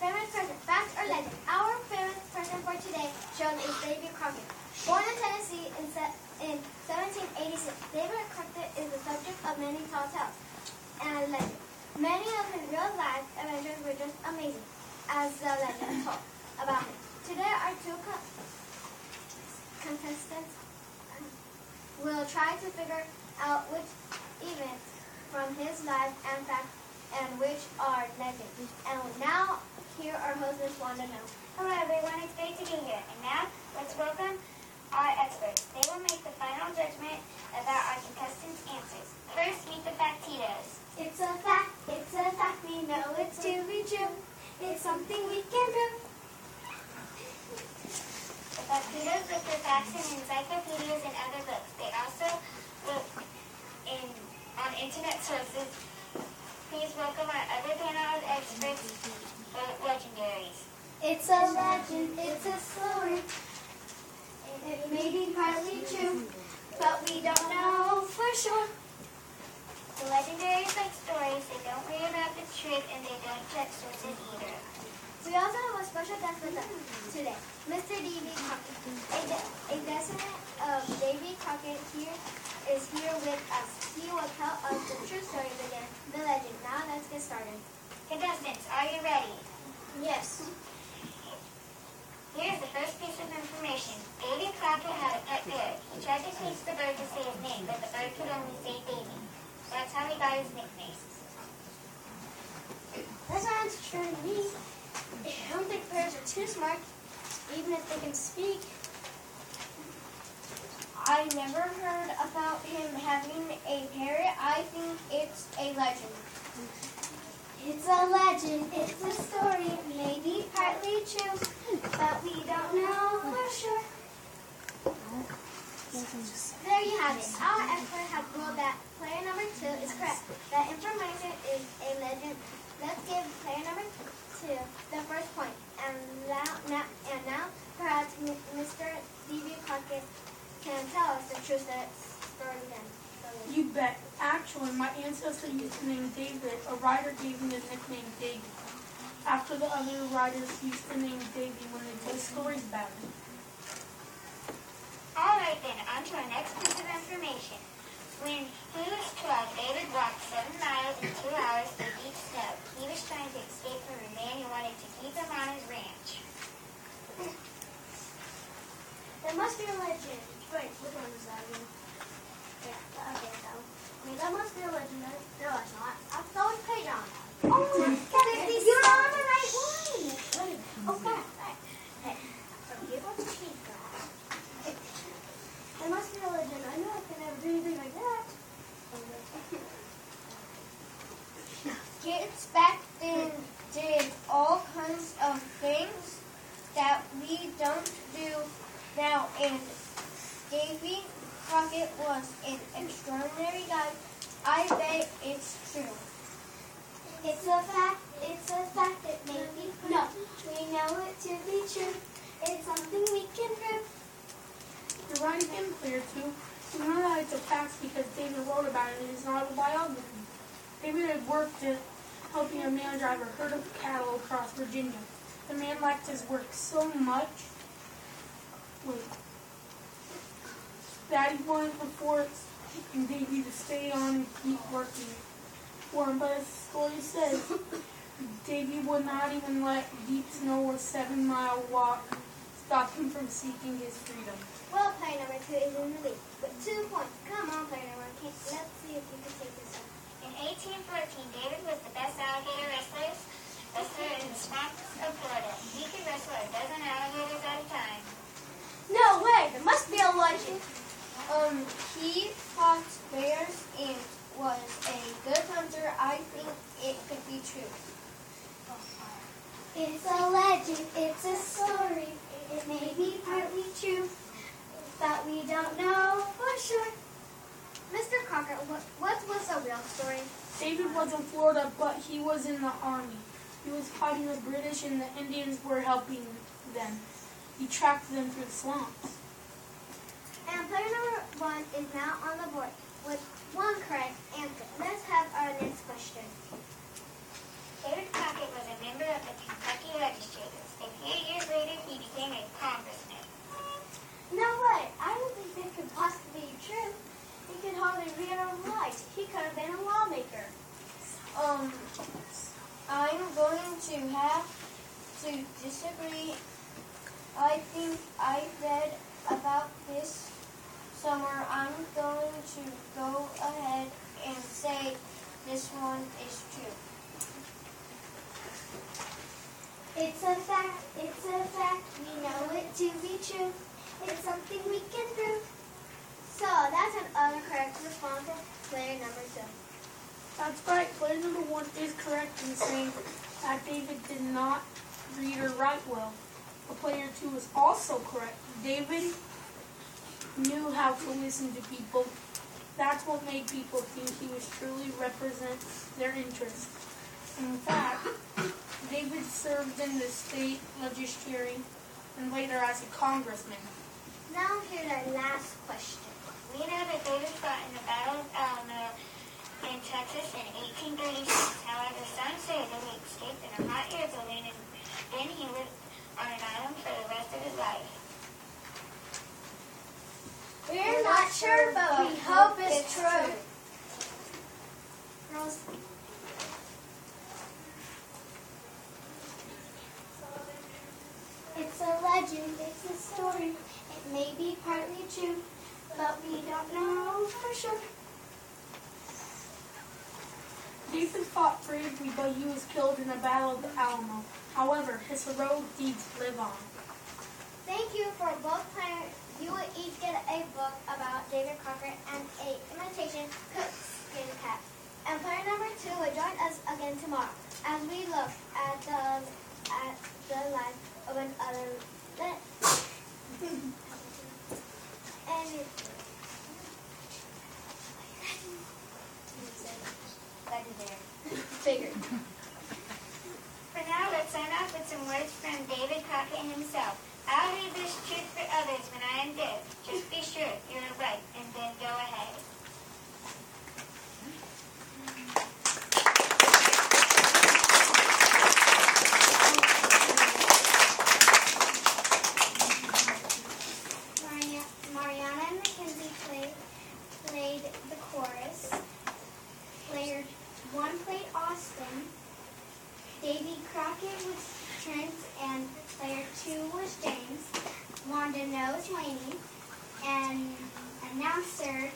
famous person, fact or legend? Our famous person for today shown is David Crockett. Born in Tennessee in 1786, David Crockett is the subject of many tall tales and legends. Many of his real-life adventures were just amazing, as the legend told about him. Today, our two contestants will try to figure out which events from his life and facts and which are legends. And now, here our host, Miss Wanda Know. Hello everyone, it's great to be here. And now, let's welcome our experts. They will make the final judgment about our contestants' answers. First, meet the Factitos. It's a fact, we know it's to be true. It's something we can prove. The Factitos look for facts in encyclopedias and other books. They also look on internet sources. Please welcome our other panel of experts, the legendaries. It's a legend, it's a story. It may be partly true, but we don't know for sure. The legendaries like stories. They don't worry about the truth, and they don't check sources either. We also have a special guest with us today, Mr. D.B. Crockett. A descendant of Davy Crockett is here with us. He will tell us the true story behind the legend. Now let's get started. Contestants, are you ready? Yes. Here's the first piece of information. Davy Crockett had a pet bird. He tried to teach the bird to say his name, but the bird could only say Davy. That's how he got his nickname. That sounds true to me. I don't think birds are too smart, even if they can speak. I never heard about him having a parrot. I think it's a legend. It's a legend, it's a story, maybe partly true, but we don't know for sure. There you have it. Our expert has ruled that player number 2 is correct. That information is a legend. Let's give player number 2 the first point. And now perhaps Mr. D.B. Crockett can tell us the true story then. You bet. Actually, my ancestor used to name David. A writer gave me the nickname Davy. After the other writers used to name Davy when they told stories about him. Alright then, on to our next piece of information. When he was 12, David walked 7 miles in 2 hours through deep snow. He was trying to escape from a man who wanted to keep him on his ranch. There must be a legend. Wait, which one is that again? Yeah, okay, that one. I mean, that must be a legend. No, it's not. I'll throw a page on. Oh my God, you're on the right one. Oh, God. Hey, so give us a cheat glass. There must be a legend. I know I can never do anything like that. Kids back then did all kinds of things that we don't do now, and Davy Crockett was an extraordinary guy. I bet it's true. It's a fact, it may be. No, we know it to be true. It's something we can prove. You're right again, player 2. We know that it's a fact because David wrote about it in his autobiography. David had worked at helping a man drive a herd of cattle across Virginia. The man liked his work so much that he wanted to force Davy to stay on and keep working for him. But as the story says, Davy would not even let deep snow or 7-mile walk stop him from seeking his freedom. Well, player number 2 is in the lead with 2 points. Come on, player number 1. Let's see if you can take this one. In 1814, David was the best alligator wrestler in the swamps of Florida. He could wrestle a dozen alligators at a time. No way! There must be a legend. He fought bears and was a good hunter. I think it could be true. It's a legend. It's a story. It may be partly true, but we don't know for sure. Mr. Crockett, what was a real story? David was in Florida, but he was in the army. He was fighting the British, and the Indians were helping them. He tracked them through the swamps. And player number 1 is now on the board with 1 correct answer. Let's have our next question. David Crockett was a member of the Kentucky I'm going to have to disagree. I think I read about this somewhere. I'm going to go ahead and say this one is true. It's a fact, we know it to be true. It's something we can prove. So that's an incorrect response for player number 2. That's right. Player number 1 is correct in saying that David did not read or write well. But player 2 is also correct. David knew how to listen to people. That's what made people think he was truly represent their interests. In fact, David served in the state legislature and later as a congressman. Now here's our last question. We know that David fought in the Battle of Alamo in Texas in 1836. However, some say that he escaped in a hot air balloon and then he was on an island for the rest of his life. We're not sure, but we hope it's true. Girls. It's a legend, it's a story. It may be partly true, but we don't know for sure. David fought bravely, but he was killed in the Battle of the Alamo. However, his heroic deeds live on. Thank you for both players. You will each get a book about David Crockett and a imitation cook's cap. And player number 2 will join us again tomorrow as we look at the life of another Figured. For now, let's sign off with some words from David Crockett himself. I'll read this truth for others when I am dead. Just be sure you're right, and then go ahead. Mariana and Mackenzie played the chorus. Player 1 played Austin. Davy Crockett was Trent, and player 2 was James. Wanda knows Lainey, and announcer